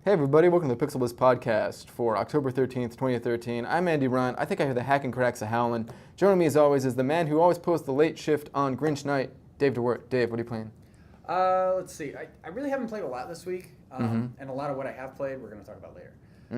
Hey everybody, welcome to the PixelBlips podcast for October 13th, 2013. I'm Andy Run. I think I hear the hack and cracks of howling. Joining me as always is the man who always posts the late shift on Grinch night, Dave DeWort. Dave, what are you playing? Let's see. I really haven't played a lot this week, and a lot of what I have played we're going to talk about later.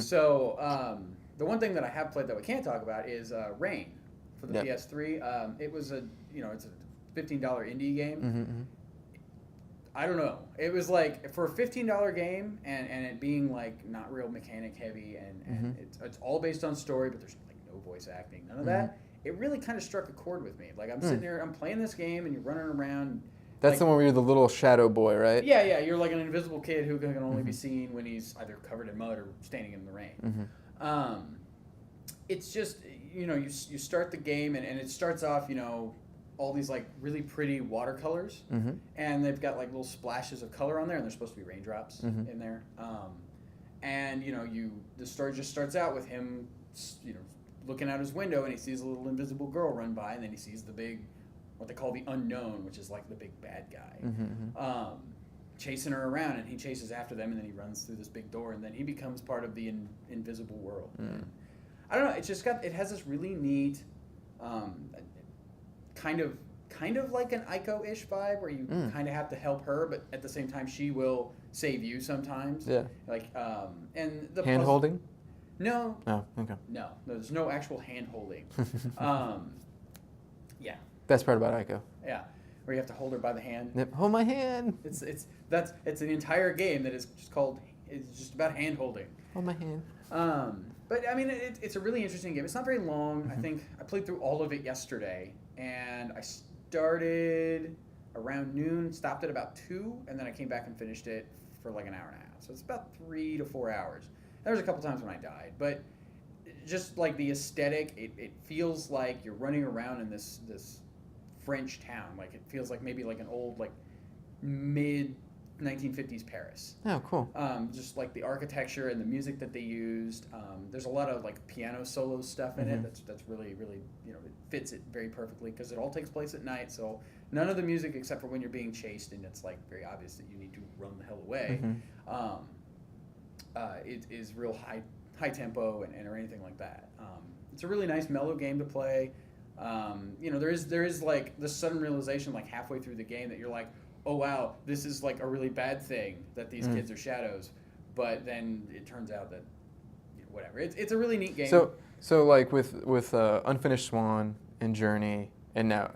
So the one thing that I have played that we can't talk about is Rain for the PS3. It was it's a $15 indie game. I don't know. It was like for a $15 game and it being like not real mechanic heavy and it's all based on story, but there's like no voice acting, none of that. It really kind of struck a chord with me. Like I'm sitting there, I'm playing this game and you're running around. That's like, the one where you're the little shadow boy, right? Yeah. You're like an invisible kid who can only be seen when he's either covered in mud or standing in the rain. It's just you start the game and it starts off all these like really pretty watercolors, and they've got like little splashes of color on there, and they're supposed to be raindrops in there. And the story just starts out with him, looking out his window, and he sees a little invisible girl run by, and then he sees the big, what they call the unknown, which is like the big bad guy, chasing her around, and he chases after them, and then he runs through this big door, and then he becomes part of the invisible world. I don't know. It's just it has this really neat. Kind of like an Ico-ish vibe where you kind of have to help her, but at the same time she will save you sometimes. Yeah. Like and the hand holding? No. Oh, okay. No, there's no actual hand holding. Yeah. Best part about Ico. Yeah, where you have to hold her by the hand. Yep. Hold my hand. It's an entire game that is just about hand holding. Hold my hand. But I mean, it's a really interesting game. It's not very long. I think I played through all of it yesterday, and I started around noon, stopped at about 2, and then I came back and finished it for like an hour and a half. So it's about 3 to 4 hours. There was a couple times when I died, but just like the aesthetic, it feels like you're running around in this French town. Like it feels like maybe like an old like mid 1950s Paris. Oh, cool. Just like the architecture and the music that they used. There's a lot of like piano solo stuff in it. That's really it fits it very perfectly because it all takes place at night. So none of the music except for when you're being chased and it's like very obvious that you need to run the hell away. It is real high tempo and or anything like that. It's a really nice mellow game to play. There is like the sudden realization like halfway through the game that you're like, oh wow, this is like a really bad thing that these kids are shadows, but then it turns out that whatever. It's a really neat game. So like with Unfinished Swan and Journey, and now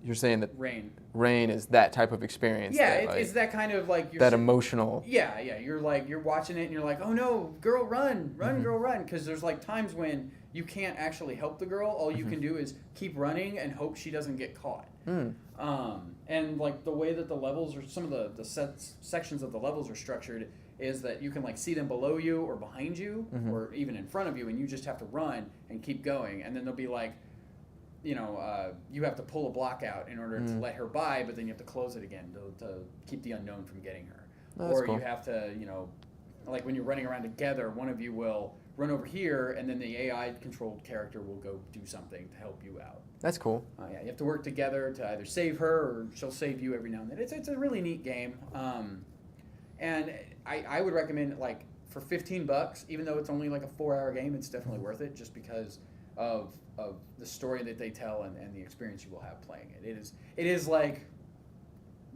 you're saying that Rain is that type of experience. Yeah, that, like, it's that kind of like that emotional. Yeah. You're watching it and you're like, oh no, girl, run, girl, run, because there's like times when you can't actually help the girl. All you can do is keep running and hope she doesn't get caught. And like the way that the levels or some of the sections of the levels are structured is that you can like see them below you or behind you or even in front of you, and you just have to run and keep going. And then they'll be like, you have to pull a block out in order to let her by, but then you have to close it again to keep the unknown from getting her. Oh, or cool. You have to, like when you're running around together, one of you will run over here, and then the AI-controlled character will go do something to help you out. That's cool. You have to work together to either save her or she'll save you every now and then. It's a really neat game, and I would recommend it like for $15, even though it's only like a 4-hour game. It's definitely worth it just because of the story that they tell and the experience you will have playing it. It is like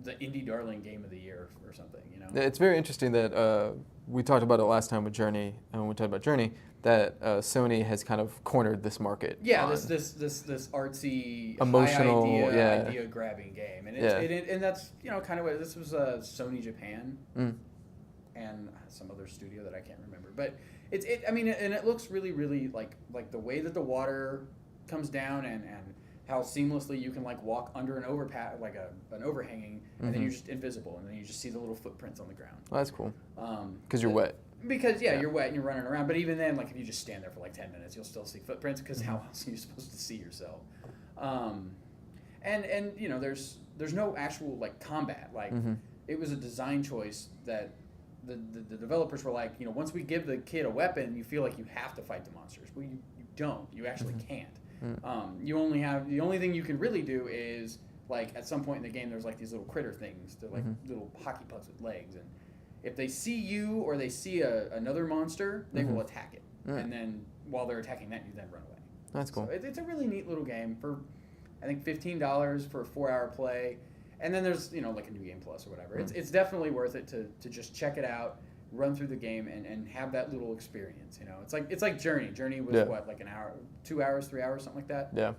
the indie darling game of the year or something. It's very interesting that we talked about it last time with Journey, and when we talked about Journey, that Sony has kind of cornered this market. Yeah, this artsy, emotional, idea grabbing game, and that's kind of what this was. Sony Japan and some other studio that I can't remember, but it looks really really like the way that the water comes down and how seamlessly you can like walk under an overpass, like an overhanging, and then you're just invisible, and then you just see the little footprints on the ground. Well, that's cool. Because you're wet. Because you're wet and you're running around. But even then, like if you just stand there for like 10 minutes, you'll still see footprints because how else are you supposed to see yourself? And there's no actual like combat. Like it was a design choice that the developers were like, once we give the kid a weapon, you feel like you have to fight the monsters. Well, you don't. You actually can't. The only thing you can really do is like at some point in the game there's like these little critter things. They're like little hockey pucks with legs, and if they see you or they see another monster, they will attack it. And then while they're attacking that, you then run away. That's cool. So it's a really neat little game for, I think, $15 for a 4-hour play. And then there's, like a New Game Plus or whatever. It's definitely worth it to just check it out, run through the game, and have that little experience. It's like Journey. Journey was what, like an hour, 2 hours, 3 hours, something like that. Yeah.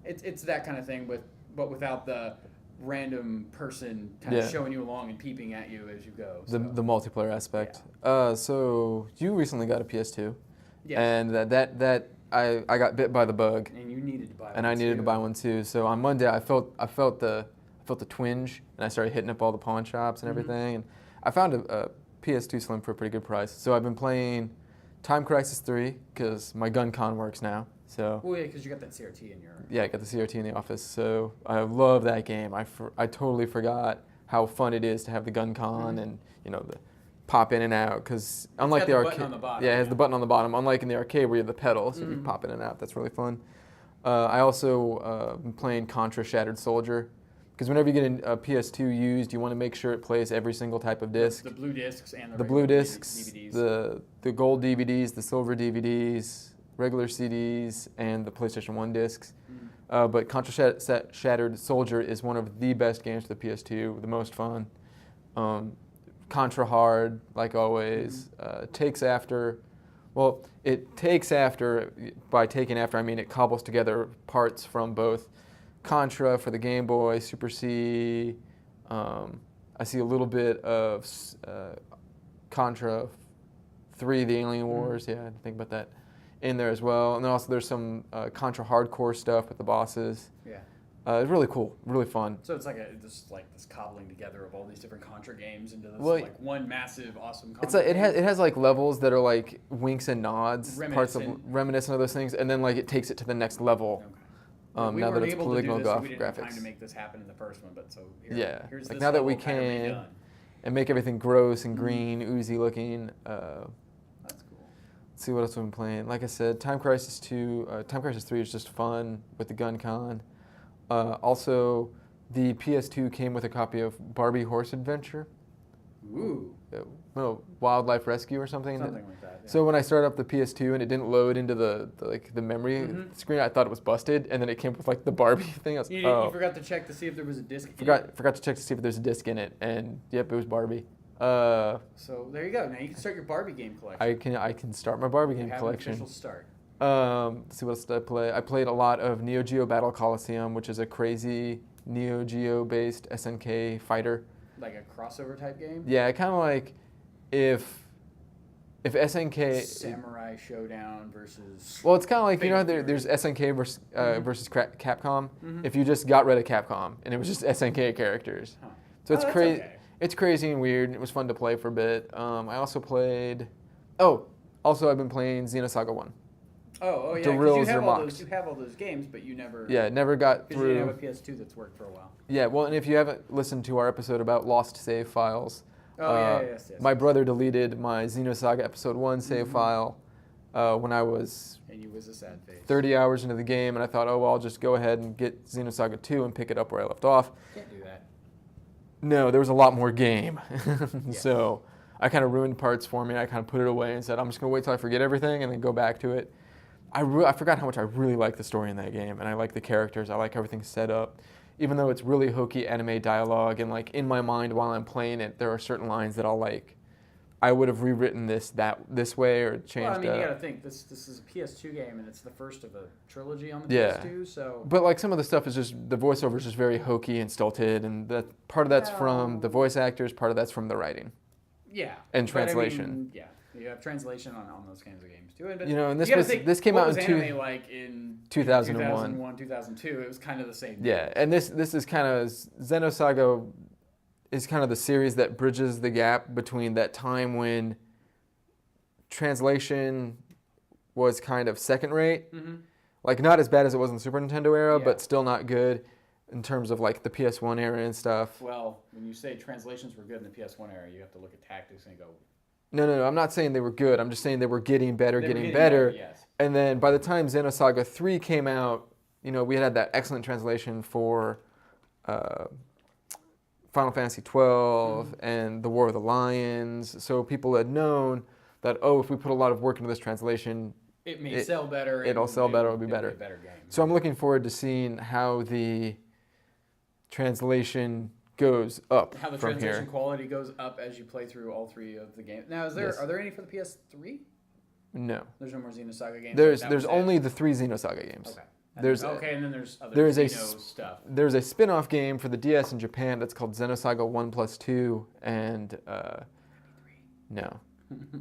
It's that kind of thing, but without the random person kind of showing you along and peeping at you as you go. So. The multiplayer aspect. Yeah. So you recently got a PS2. Yes. And that I got bit by the bug. And you needed to buy one. And I needed to buy one too. So on Monday I felt the twinge, and I started hitting up all the pawn shops and everything. And I found a PS2 Slim for a pretty good price. So I've been playing Time Crisis 3 because my gun con works now. So. Well, yeah, because you got that CRT in your. Yeah, I got the CRT in the office. So I love that game. I totally forgot how fun it is to have the gun con and the pop in and out, because unlike the arcade, it has the button on the bottom. Unlike in the arcade where you have the pedal, so you pop in and out. That's really fun. I also been playing Contra Shattered Soldier, because whenever you get a PS2 used, you want to make sure it plays every single type of disc. The blue discs and the blue discs, DVDs. The gold DVDs, the silver DVDs, regular CDs, and the PlayStation 1 discs. But Contra Shattered Soldier is one of the best games for the PS2, the most fun. Contra hard, like always. Takes after, by taking after I mean it cobbles together parts from both Contra for the Game Boy, Super C. I see a little bit of Contra 3, the Alien Wars. Yeah, I didn't think about that in there as well. And then also there's some Contra hardcore stuff with the bosses. Yeah. It's really cool, really fun. So it's like this cobbling together of all these different Contra games into this one massive, awesome Contra. It's like it has like levels that are like winks and nods, parts of reminiscent of those things, and then like it takes it to the next level. Okay. Now that it's polygonal graphics. We didn't have time to make this happen in the first one, but here's like this now that we kind can of and make everything gross and green, oozy looking. That's cool. Let's see what else we've been playing. Like I said, Time Crisis 2, Time Crisis 3 is just fun with the gun con. Also, the PS2 came with a copy of Barbie Horse Adventure. Ooh. Wildlife Rescue or something. Something like that. Yeah. So when I started up the PS2 and it didn't load into the memory screen, I thought it was busted, and then it came with like the Barbie thing. You forgot to check to see if there was a disc. Forgot to check to see if there's a disc in it, and yep, it was Barbie. So there you go. Now you can start your Barbie game collection. I can start my Barbie game collection. An official start. Let's see what else did I play. I played a lot of Neo Geo Battle Colosseum, which is a crazy Neo Geo based SNK fighter. Like a crossover type game? Yeah, kind of like if SNK Samurai Showdown versus. Well, it's kind of like there's SNK versus Capcom. If you just got rid of Capcom and it was just SNK characters, so it's crazy. Okay. It's crazy and weird. It was fun to play for a bit. I also played. I've been playing Xenosaga 1. Oh yeah. You have all those games, but you never. Yeah, never got through. You didn't have a PS2 that's worked for a while. Yeah, well, and if you haven't listened to our episode about lost save files, yes. My brother deleted my Xenosaga Episode 1 save file when I was. And you was a sad face. 30 hours into the game, and I thought, I'll just go ahead and get Xenosaga 2 and pick it up where I left off. Can't do that. No, there was a lot more game, so I kind of ruined parts for me. I kind of put it away and said, I'm just gonna wait till I forget everything and then go back to it. I forgot how much I really like the story in that game, and I like the characters. I like everything set up. Even though it's really hokey anime dialogue, and like in my mind while I'm playing it, there are certain lines that I'll like. I would have rewritten this way or changed. Well, I mean, you got to think this is a PS2 game, and it's the first of a trilogy on the PS2. So, but like some of the stuff is just the voiceover is just very hokey and stilted, and that part of that's from the voice actors, part of that's from the writing. Yeah. And translation. I mean, yeah. You have translation on those kinds of games too. But and this came out in 2001, 2002. It was kind of the same. Yeah, and this is kind of Xenosaga is kind of the series that bridges the gap between that time when translation was kind of second rate, like not as bad as it was in the Super Nintendo era, but still not good in terms of like the PS1 era and stuff. Well, when you say translations were good in the PS1 era, you have to look at tactics and go. No, I'm not saying they were good. I'm just saying they were getting better. Yes. And then by the time Xenosaga 3 came out, we had that excellent translation for Final Fantasy 12 and The War of the lions. So people had known that, oh, if we put a lot of work into this translation, it may sell better. It'll sell better. It'll be better. Be a better game. So I'm looking forward to seeing how the translation goes up how the from translation here. quality goes up as you play through all 3 of the games. Now, are there any for the PS3? No. There's no more Xenosaga games? There's only the 3 Xenosaga games. Okay. And then there's other stuff. There's a spin-off game for the DS in Japan that's called Xenosaga 1+2, and no.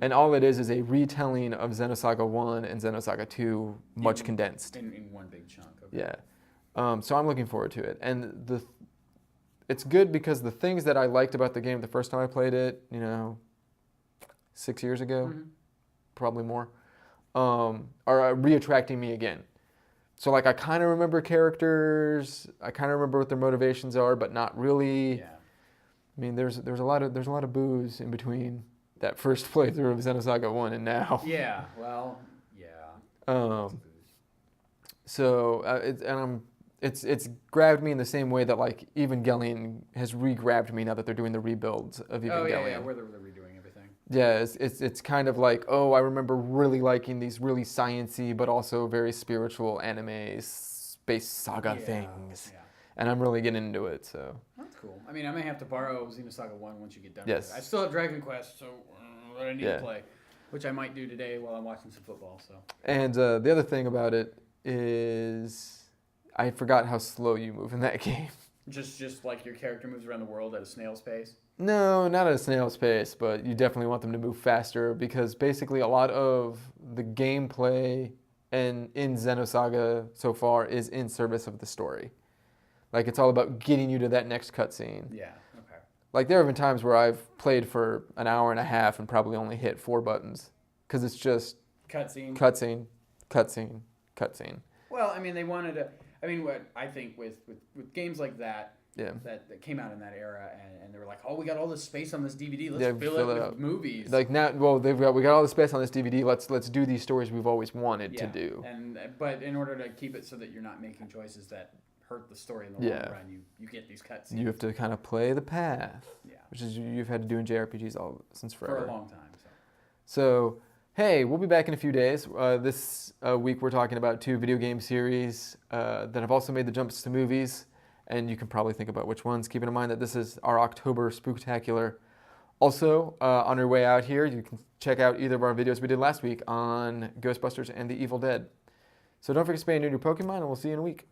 And all it is a retelling of Xenosaga 1 and Xenosaga 2, much condensed. In one big chunk. Okay. Yeah. So I'm looking forward to it. And it's good because the things that I liked about the game the first time I played it, 6 years ago, probably more, are re-attracting me again. So like I kind of remember characters, I kind of remember what their motivations are, but not really. Yeah. I mean, there's a lot of booze in between that first playthrough of Xenosaga 1 and now. Yeah. Well. Yeah. It's grabbed me in the same way that like Evangelion has re-grabbed me now that they're doing the rebuilds of Evangelion. Oh yeah, where they're redoing everything. Yeah, it's kind of like, oh, I remember really liking these really sciencey but also very spiritual anime space saga things. Yeah. And I'm really getting into it, so. That's cool. I mean, I may have to borrow Xenosaga 1 once you get done with it. I still have Dragon Quest, so I need to play, which I might do today while I'm watching some football. So. And the other thing about it is I forgot how slow you move in that game. Just like your character moves around the world at a snail's pace? No, not at a snail's pace, but you definitely want them to move faster because basically a lot of the gameplay in Xenosaga so far is in service of the story. Like, it's all about getting you to that next cutscene. Yeah, okay. Like, there have been times where I've played for an hour and a half and probably only hit 4 buttons. Because it's just... Cutscene. Well, I mean, they wanted to... I mean, what I think with games like that, that came out in that era, and they were like, oh, we got all this space on this DVD, let's fill it with movies. Like, now, well, we got all the space on this DVD, let's do these stories we've always wanted to do. But in order to keep it so that you're not making choices that hurt the story in the long run, you get these cutscenes. You have to kind of play the path, which is you've had to do in JRPGs since forever. For a long time. So, hey, we'll be back in a few days. This week we're talking about 2 video game series that have also made the jumps to movies, and you can probably think about which ones, keeping in mind that this is our October Spooktacular. Also, on your way out here, you can check out either of our videos we did last week on Ghostbusters and the Evil Dead. So don't forget to spay and neuter your Pokemon, and we'll see you in a week.